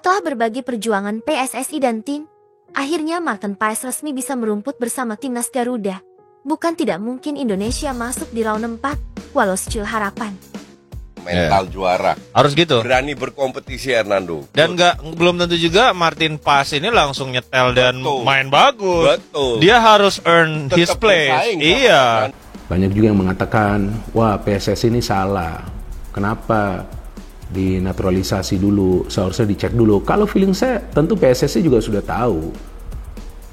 Setelah berbagai perjuangan PSSI dan tim, akhirnya Martin Paes resmi bisa merumput bersama timnas Garuda. Bukan tidak mungkin Indonesia masuk di round 4, walau secil harapan. Mental juara. Harus gitu. Berani berkompetisi Hernando. Dan belum tentu juga Martin Paes ini langsung nyetel dan main bagus. Betul. Dia harus earn his place. Iya. Banyak juga yang mengatakan, wah PSSI ini salah. Kenapa dinaturalisasi dulu, seharusnya dicek dulu. Kalau feeling saya, tentu PSSI juga sudah tahu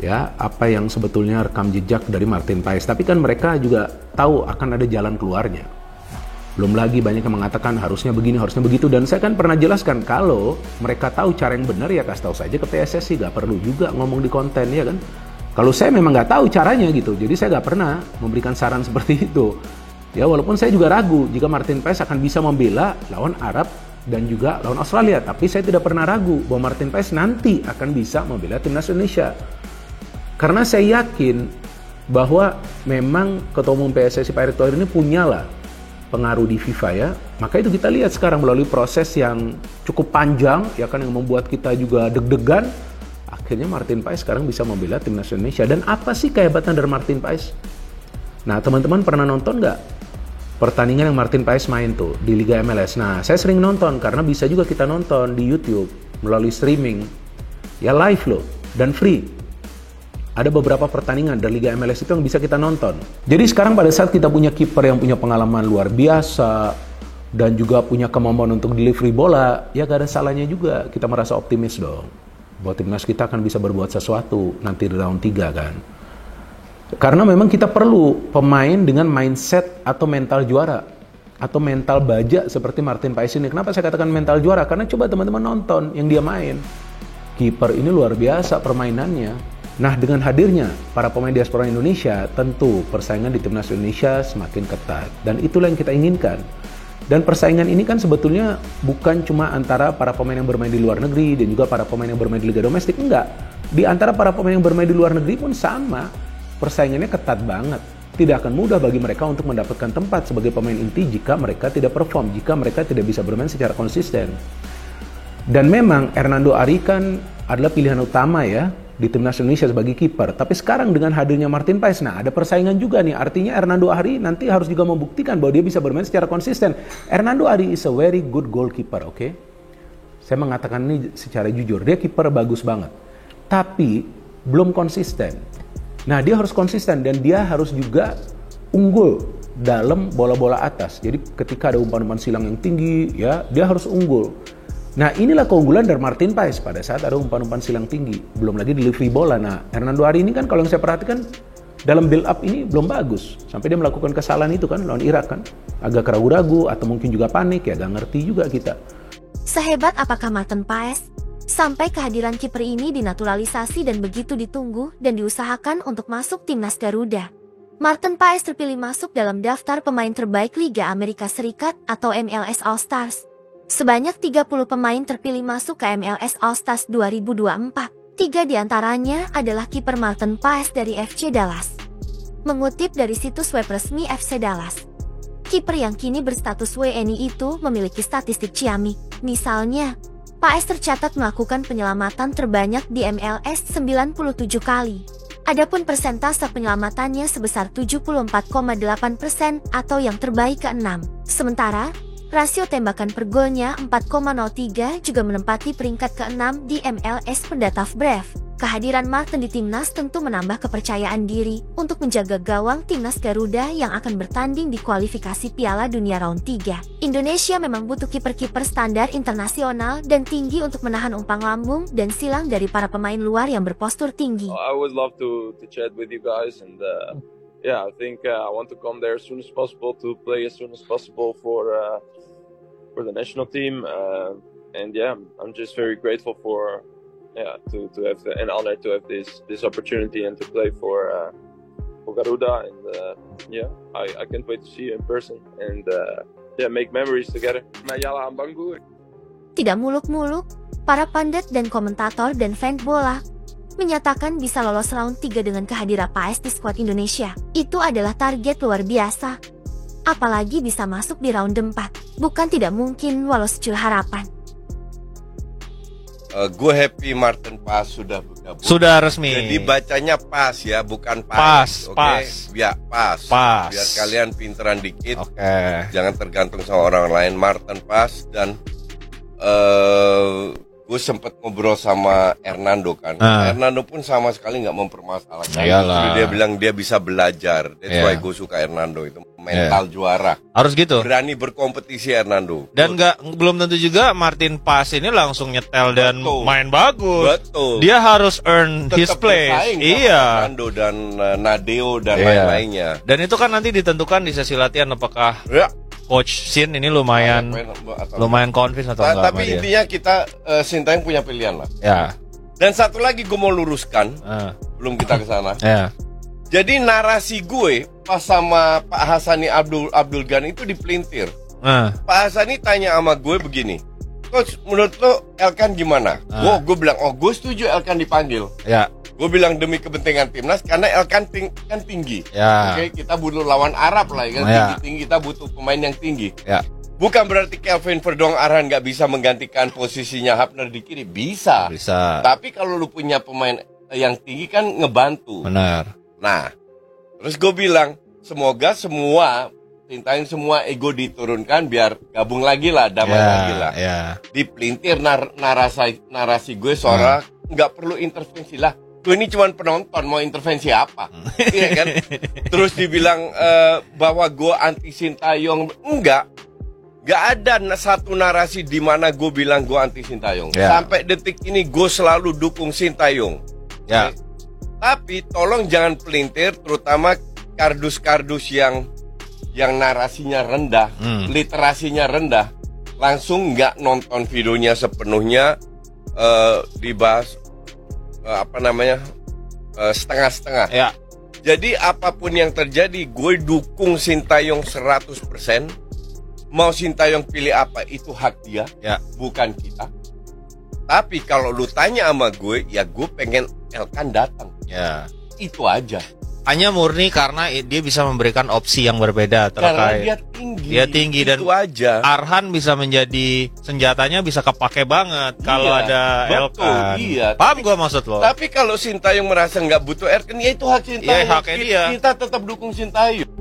ya apa yang sebetulnya rekam jejak dari Martin Paes. Tapi kan mereka juga tahu akan ada jalan keluarnya. Belum lagi banyak yang mengatakan harusnya begini, harusnya begitu. Dan saya kan pernah jelaskan kalau mereka tahu cara yang benar ya kasih tahu saja ke PSSI. Gak perlu juga ngomong di konten ya kan. Kalau saya memang gak tahu caranya gitu. Jadi saya gak pernah memberikan saran seperti itu. Ya walaupun saya juga ragu jika Martin Paes akan bisa membela lawan Arab dan juga lawan Australia. Tapi saya tidak pernah ragu bahwa Martin Paes nanti akan bisa membela timnas Indonesia. Karena saya yakin bahwa memang Ketua Umum PSSI Pak Erick Thohir ini punyalah pengaruh di FIFA ya. Maka itu kita lihat sekarang melalui proses yang cukup panjang ya kan, yang membuat kita juga deg-degan. Akhirnya Martin Paes sekarang bisa membela timnas Indonesia. Dan apa sih kehebatan dari Martin Paes? Nah teman-teman pernah nonton nggak pertandingan yang Martin Paes main tuh di Liga MLS? Nah saya sering nonton karena bisa juga kita nonton di YouTube melalui streaming ya, live loh dan free. Ada beberapa pertandingan dari Liga MLS itu yang bisa kita nonton. Jadi sekarang pada saat kita punya kiper yang punya pengalaman luar biasa dan juga punya kemampuan untuk delivery bola, ya gak ada salahnya juga kita merasa optimis dong bahwa timnas kita akan bisa berbuat sesuatu nanti di round 3 kan. Karena memang kita perlu pemain dengan mindset atau mental juara atau mental baja seperti Martin Paes ini. Kenapa saya katakan mental juara? Karena coba teman-teman nonton yang dia main. Kiper ini luar biasa permainannya. Nah, dengan hadirnya para pemain diaspora Indonesia, tentu persaingan di timnas Indonesia semakin ketat. Dan itulah yang kita inginkan. Dan persaingan ini kan sebetulnya bukan cuma antara para pemain yang bermain di luar negeri dan juga para pemain yang bermain di liga domestik. Enggak. Di antara para pemain yang bermain di luar negeri pun sama. Persaingannya ketat banget. Tidak akan mudah bagi mereka untuk mendapatkan tempat sebagai pemain inti jika mereka tidak perform, jika mereka tidak bisa bermain secara konsisten. Dan memang Hernando Ari kan adalah pilihan utama ya di timnas Indonesia sebagai kiper. Tapi sekarang dengan hadirnya Martin Paes, nah ada persaingan juga nih. Artinya Hernando Ari nanti harus juga membuktikan bahwa dia bisa bermain secara konsisten. Hernando Ari is a very good goalkeeper, oke? Saya mengatakan ini secara jujur, dia kiper bagus banget. Tapi belum konsisten. Nah, dia harus konsisten dan dia harus juga unggul dalam bola-bola atas. Jadi ketika ada umpan-umpan silang yang tinggi, ya dia harus unggul. Nah inilah keunggulan dari Martin Paes pada saat ada umpan-umpan silang tinggi. Belum lagi delivery bola. Nah Hernando Ari ini kan kalau yang saya perhatikan dalam build up ini belum bagus. Sampai dia melakukan kesalahan itu kan lawan Irak kan. Agak ragu-ragu atau mungkin juga panik ya, gak ngerti juga kita. Sehebat apakah Martin Paes? Sampai kehadiran kiper ini dinaturalisasi dan begitu ditunggu dan diusahakan untuk masuk timnas Garuda. Martin Paes terpilih masuk dalam daftar pemain terbaik Liga Amerika Serikat atau MLS All Stars. Sebanyak 30 pemain terpilih masuk ke MLS All Stars 2024. 3 diantaranya adalah kiper Martin Paes dari FC Dallas. Mengutip dari situs web resmi FC Dallas, kiper yang kini berstatus WNI itu memiliki statistik ciamik. Misalnya, Paes tercatat melakukan penyelamatan terbanyak di MLS 97 kali. Adapun persentase penyelamatannya sebesar 74,8% atau yang terbaik ke-6. Sementara, rasio tembakan per golnya 4,03 juga menempati peringkat ke-6 di MLS Perdata Brave. Kehadiran Martin di timnas tentu menambah kepercayaan diri untuk menjaga gawang timnas Garuda yang akan bertanding di kualifikasi Piala Dunia Round 3. Indonesia memang butuh kiper-kiper standar internasional dan tinggi untuk menahan umpan lambung dan silang dari para pemain luar yang berpostur tinggi. I would love to chat with you guys and I think I want to come there as soon as possible to play as soon as possible for the national team and I'm just very grateful to have an honor to have this opportunity and to play for Garuda and I can't wait to see you in person and make memories together. Mayala Ambanggu. Tidak muluk-muluk, para pandit dan komentator dan fan bola menyatakan bisa lolos round 3 dengan kehadiran Paes di skuad Indonesia. Itu adalah target luar biasa. Apalagi bisa masuk di round 4. Bukan tidak mungkin walau secil harapan. gue happy Martin Paes sudah bergabung. Sudah resmi. Jadi bacanya Pas ya, bukan Pas, Paes. Pas. Ya, Pas. Pas. Biar kalian pinteran dikit. Oke. Jangan tergantung sama orang lain. Martin Paes dan gue sempet ngobrol sama Hernando kan. Hernando pun sama sekali nggak mempermasalahkan. Iyalah. Dia bilang dia bisa belajar. That's Iya. why gue suka Hernando itu. Mental juara. Harus gitu. Berani berkompetisi Hernando. Dan belum tentu juga Martin Paes ini langsung nyetel dan Betul. main bagus. Betul. Dia harus earn his Tetap place. bersaing sama Iya. Hernando dan Nadeo dan Iya. lain-lainnya. Dan itu kan nanti ditentukan di sesi latihan apakah Ya. Coach Shin ini lumayan convince atau enggak Tapi sama dia. intinya kita Sintayong punya pilihan lah. Ya. Dan satu lagi gue mau luruskan, belum kita ke sana. Ya. Jadi narasi gue pas sama Pak Hassani Abdul Ghani itu dipelintir. Pak Hassani tanya sama gue begini, Coach, menurut lo Elkan gimana? Gue bilang, gue setuju Elkan dipanggil. Ya. Gue bilang demi kepentingan timnas karena Elkan kan tinggi. Ya. Oke, kita butuh lawan Arab lah kan, Ya. tinggi-tinggi, kita butuh pemain yang tinggi. Ya. Bukan berarti Kelvin Verdong Arhan nggak bisa menggantikan posisinya Hapner di kiri, bisa. Bisa. Tapi kalau lu punya pemain yang tinggi kan ngebantu. Benar. Nah, terus gue bilang semoga semua Sintayong semua ego diturunkan biar gabung lagi lah, damai lagi lah. Ya. Dipelintir narasi gue seorang nggak perlu intervensi lah. Gue ini cuma penonton, mau intervensi apa? Iya kan? Terus dibilang bahwa gue anti Sintayong, enggak ada satu narasi di mana gue bilang gue anti Sintayong. Ya. Sampai detik ini gue selalu dukung Sintayong. Ya. Oke? Tapi tolong jangan pelintir, terutama kardus-kardus yang narasinya rendah, literasinya rendah, langsung nggak nonton videonya sepenuhnya, dibahas setengah-setengah. Ya. Jadi apapun yang terjadi, gue dukung Sintayong 100%. Mau Sintayong pilih apa, itu hak dia, Ya. bukan kita. Tapi kalau lu tanya sama gue, ya gue pengen Elkan datang. Ya. Itu aja. Hanya murni karena dia bisa memberikan opsi yang berbeda Karena terkait. dia tinggi. Dia tinggi dan itu aja. Arhan bisa menjadi senjatanya bisa kepake banget kalau ada betul, Elkan. iya. Paham gua maksud lo? Tapi kalau Sintayong merasa nggak butuh Elkan, ya itu hak Sintayong. Iya, haknya dia. Kita tetap dukung Sintayong.